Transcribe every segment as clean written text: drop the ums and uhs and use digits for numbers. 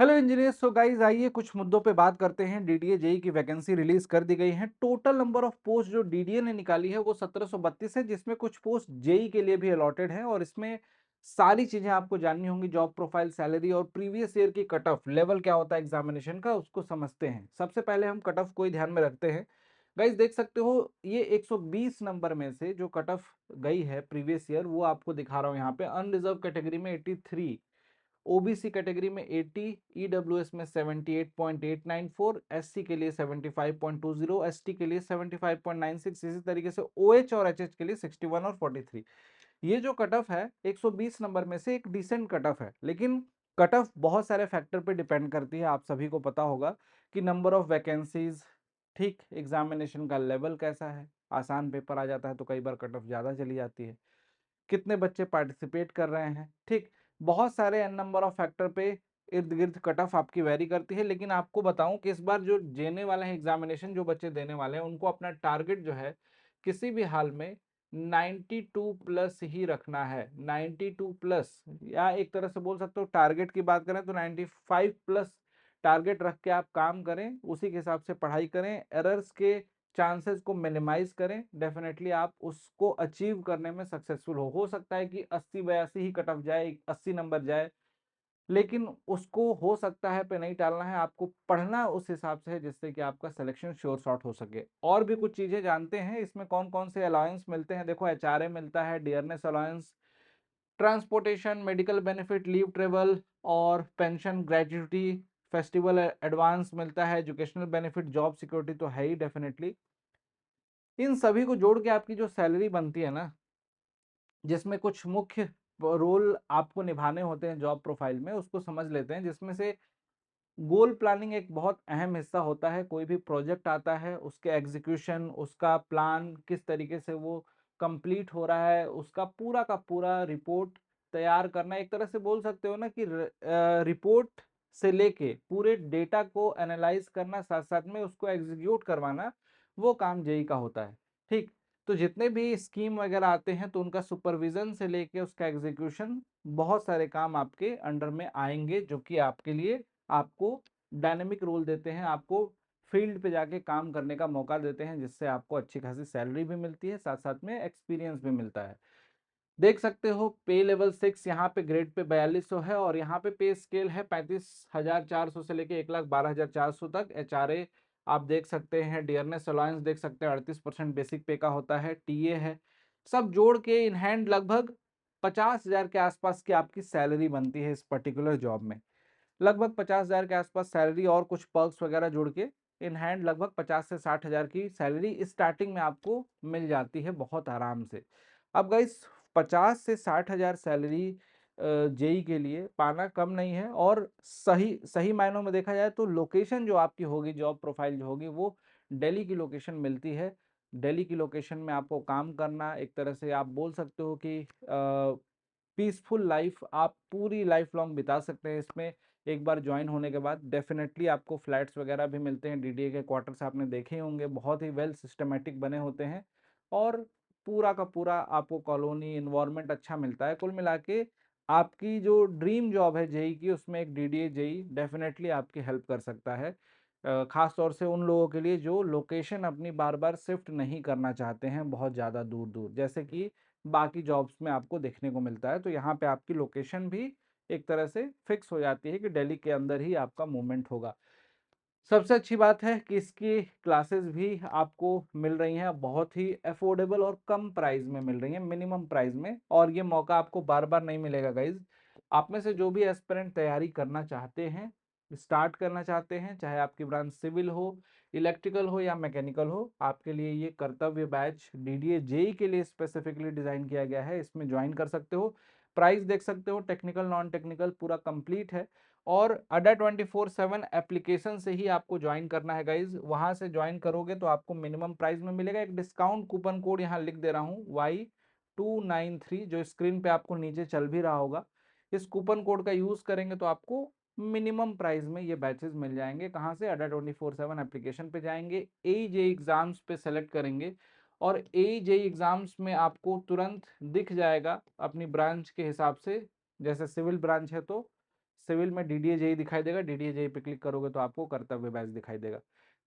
Hello engineers. So guys, आइए कुछ मुद्दों पे बात करते हैं। डीडीए जेई की वैकेंसी रिलीज कर दी गई है। टोटल नंबर ऑफ पोस्ट जो डीडीए ने निकाली है वो 1732 है, जिसमें कुछ पोस्ट जेई के लिए भी अलॉटेड है। और इसमें सारी चीजें आपको जाननी होंगी। जॉब प्रोफाइल, सैलरी और प्रीवियस ईयर की कट ऑफ लेवल क्या होता है एग्जामिनेशन का, उसको समझते हैं। सबसे पहले हम कट ऑफ को ही ध्यान में रखते हैं। गाइस देख सकते हो, ये 120 नंबर में से जो कट ऑफ गई है प्रीवियस ईयर, वो आपको दिखा रहा हूँ यहाँ पे। अनरिजर्व कैटेगरी में 83, ओबीसी कैटेगरी में 80, ईडब्ल्यूएस में 78.894, एससी के लिए 75.20, एसटी के लिए 75.96, इसी तरीके से ओएच और एचएच के लिए 61 और 43। ये जो कट ऑफ है 120 नंबर में से एक डिसेंट कट ऑफ है, लेकिन कट ऑफ बहुत सारे फैक्टर पे डिपेंड करती है। आप सभी को पता होगा कि नंबर ऑफ वैकेंसीज, ठीक, एग्जामिनेशन का लेवल कैसा है। आसान पेपर आ जाता है तो कई बार कट ऑफ ज़्यादा चली जाती है। कितने बच्चे पार्टिसिपेट कर रहे हैं, ठीक, बहुत सारे एन नंबर ऑफ फैक्टर पे इर्द गिर्द कट ऑफ आपकी वेरी करती है। लेकिन आपको बताऊं कि इस बार जो देने वाले हैं एग्जामिनेशन, जो बच्चे देने वाले हैं, उनको अपना टारगेट जो है किसी भी हाल में 92 प्लस ही रखना है। 92 प्लस, या एक तरह से बोल सकते हो टारगेट की बात करें तो 95 प्लस टारगेट रख के आप काम करें, उसी के हिसाब से पढ़ाई करें, एरर्स के चांसेस को मिनिमाइज करें। डेफिनेटली आप उसको अचीव करने में सक्सेसफुल हो सकता है कि 80 82 ही कट ऑफ जाए, 80 नंबर जाए, लेकिन उसको हो सकता है पे नहीं टालना है। आपको पढ़ना उस हिसाब से है जिससे कि आपका सिलेक्शन श्योर शॉट हो सके। और भी कुछ चीजें जानते हैं इसमें कौन कौन से अलाउंस मिलते हैं। देखो, एचआरए मिलता है, dearness allowance, transportation, medical benefit, leave travel और पेंशन, ग्रेजुइटी, फेस्टिवल एडवांस मिलता है, एजुकेशनल बेनिफिट, जॉब सिक्योरिटी तो है ही डेफिनेटली। इन सभी को जोड़ के आपकी जो सैलरी बनती है ना, जिसमें कुछ मुख्य रोल आपको निभाने होते हैं जॉब प्रोफाइल में, उसको समझ लेते हैं। जिसमें से गोल प्लानिंग एक बहुत अहम हिस्सा होता है। कोई भी प्रोजेक्ट आता है, उसके एग्जीक्यूशन, उसका प्लान किस तरीके से वो कंप्लीट हो रहा है, उसका पूरा का पूरा रिपोर्ट तैयार करना। एक तरह से बोल सकते हो ना कि रिपोर्ट से लेके पूरे डेटा को एनालाइज करना, साथ साथ में उसको एग्जीक्यूट करवाना, वो काम जेई का होता है। ठीक, तो जितने भी स्कीम वगैरह आते हैं तो उनका सुपरविजन से लेके उसका एग्जीक्यूशन, बहुत सारे काम आपके अंडर में आएंगे, जो कि आपके लिए आपको डायनेमिक रोल देते हैं, आपको फील्ड पे जाके काम करने का मौका देते हैं, जिससे आपको अच्छी खासी सैलरी भी मिलती है, साथ साथ में एक्सपीरियंस भी मिलता है। देख सकते हो पे लेवल 6 यहाँ पे ग्रेड पे 4200 है, और यहाँ पे पे स्केल है 35,400 से लेके 1,12,400 तक। एचआरए आप देख सकते हैं, डियरनेस अलाउंस देख सकते हैं, 38% बेसिक पे का होता है, टीए है। सब जोड़ के इन हैंड लगभग 50,000 के आसपास की आपकी सैलरी बनती है इस पर्टिकुलर जॉब में। लगभग 50,000 के आसपास सैलरी और कुछ पर्क्स वगैरह जुड़ के इन हैंड लगभग 50 से 60,000 की सैलरी स्टार्टिंग में आपको मिल जाती है बहुत आराम से। अब गाइस, 50 से 60,000 सैलरी जेई के लिए पाना कम नहीं है। और सही सही मायनों में देखा जाए तो लोकेशन जो आपकी होगी, जॉब प्रोफाइल जो होगी, वो दिल्ली की लोकेशन मिलती है। दिल्ली की लोकेशन में आपको काम करना, एक तरह से आप बोल सकते हो कि पीसफुल लाइफ आप पूरी लाइफ लॉन्ग बिता सकते हैं इसमें। एक बार ज्वाइन होने के बाद डेफिनेटली आपको फ्लैट्स वगैरह भी मिलते हैं। डीडीए के क्वार्टर्स आपने देखे ही होंगे, बहुत ही वेल सिस्टमेटिक बने होते हैं। और पूरा का पूरा आपको कॉलोनी इन्वायरमेंट अच्छा मिलता है। कुल मिला के आपकी जो ड्रीम जॉब है जेई की, उसमें एक डीडीए जेई डेफिनेटली आपकी हेल्प कर सकता है। खास तौर से उन लोगों के लिए जो लोकेशन अपनी बार बार शिफ्ट नहीं करना चाहते हैं बहुत ज़्यादा दूर दूर, जैसे कि बाकी जॉब्स में आपको देखने को मिलता है। तो यहाँ पे आपकी लोकेशन भी एक तरह से फिक्स हो जाती है कि दिल्ली के अंदर ही आपका मूवमेंट होगा। सबसे अच्छी बात है कि इसकी क्लासेस भी आपको मिल रही हैं, बहुत ही अफोर्डेबल और कम प्राइस में मिल रही हैं, मिनिमम प्राइस में। और ये मौका आपको बार बार नहीं मिलेगा गाइज। आप में से जो भी एस्पिरेंट तैयारी करना चाहते हैं, स्टार्ट करना चाहते हैं, चाहे आपकी ब्रांच सिविल हो, इलेक्ट्रिकल हो या मैकेनिकल हो, आपके लिए ये कर्तव्य बैच डीडीए जेई के लिए स्पेसिफिकली डिजाइन किया गया है। इसमें ज्वाइन कर सकते हो। प्राइस देख सकते हो, टेक्निकल नॉन टेक्निकल पूरा कंप्लीट है। और अड्डा 24/7 एप्लीकेशन से ही आपको ज्वाइन करना है गाइज। वहां से ज्वाइन करोगे तो आपको मिनिमम प्राइस में मिलेगा। एक डिस्काउंट कूपन कोड यहाँ लिख दे रहा हूँ, Y293, जो स्क्रीन पे आपको नीचे चल भी रहा होगा। इस कूपन कोड का यूज करेंगे तो आपको मिनिमम प्राइस में ये बैचेस मिल जाएंगे। कहाँ से? अड्डा 24/7 एप्लीकेशन पे जाएंगे, AJE एग्जाम्स पे सेलेक्ट करेंगे, और AJE एग्जाम्स में आपको तुरंत दिख जाएगा अपनी ब्रांच के हिसाब से। जैसे सिविल ब्रांच है तो सिविल में डीडीए जेई दिखाई देगा, डीडीए जेई पे क्लिक करोगे तो आपको कर्तव्य बैच दिखाई देगा।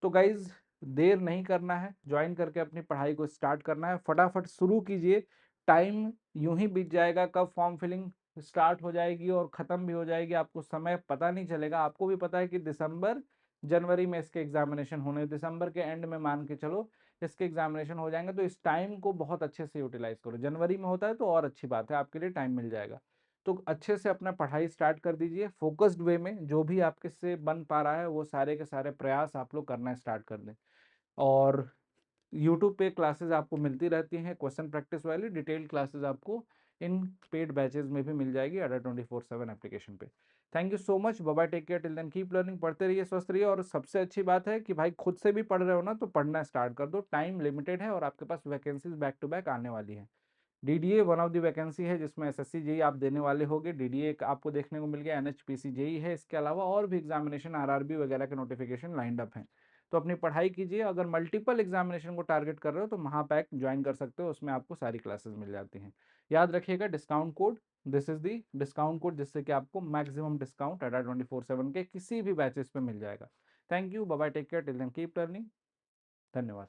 तो गाइज देर नहीं करना है, ज्वाइन करके अपनी पढ़ाई को स्टार्ट करना है, फटाफट शुरू कीजिए। टाइम यूं ही बीत जाएगा, कब फॉर्म फिलिंग स्टार्ट हो जाएगी और खत्म भी हो जाएगी आपको समय पता नहीं चलेगा। आपको भी पता है कि दिसंबर जनवरी में इसके एग्जामिनेशन होने, दिसंबर के एंड में मान के चलो इसके एग्जामिनेशन हो जाएंगे। तो इस टाइम को बहुत अच्छे से यूटिलाइज करो, जनवरी में होता है तो और अच्छी बात है, आपके लिए टाइम मिल जाएगा। तो अच्छे से अपना पढ़ाई स्टार्ट कर दीजिए, फोकस्ड वे में जो भी आपके से बन पा रहा है वो सारे के सारे प्रयास आप लोग करना स्टार्ट कर दें। और यूट्यूब पे क्लासेस आपको मिलती रहती हैं, क्वेश्चन प्रैक्टिस वाली डिटेल्ड क्लासेस आपको इन पेड बैचेस में भी मिल जाएगी अडा 24/7 एप्लीकेशन पे। Thank you so much, bye bye, take care, till then keep learning, पढ़ते रहिए, स्वस्थ रहिए। और सबसे अच्छी बात है कि भाई खुद से भी पढ़ रहे हो ना तो पढ़ना स्टार्ट कर दो, टाइम लिमिटेड है और आपके पास वैकेंसीज बैक टू बैक आने वाली है। DDA one of the vacancy है जिसमें एसएससी जेई आप देने वाले होगे, डीडीए आपको देखने को मिल गया, एनएचपीसी जेई है, इसके अलावा और भी एग्जामिनेशन आरआरबी वगैरह के नोटिफिकेशन लाइंड अप हैं। तो अपनी पढ़ाई कीजिए, अगर मल्टीपल एग्जामिनेशन को टारगेट कर रहे हो तो महापैक ज्वाइन कर सकते हो, उसमें आपको सारी क्लासेस मिल जाती हैं। याद रखिएगा discount code, this is the discount code जिससे कि आपको मैक्सिमम डिस्काउंट अडा 24/7 के किसी भी बैचेस पे मिल जाएगा। Thank you, bye bye, take care, till then keep learning. धन्यवाद।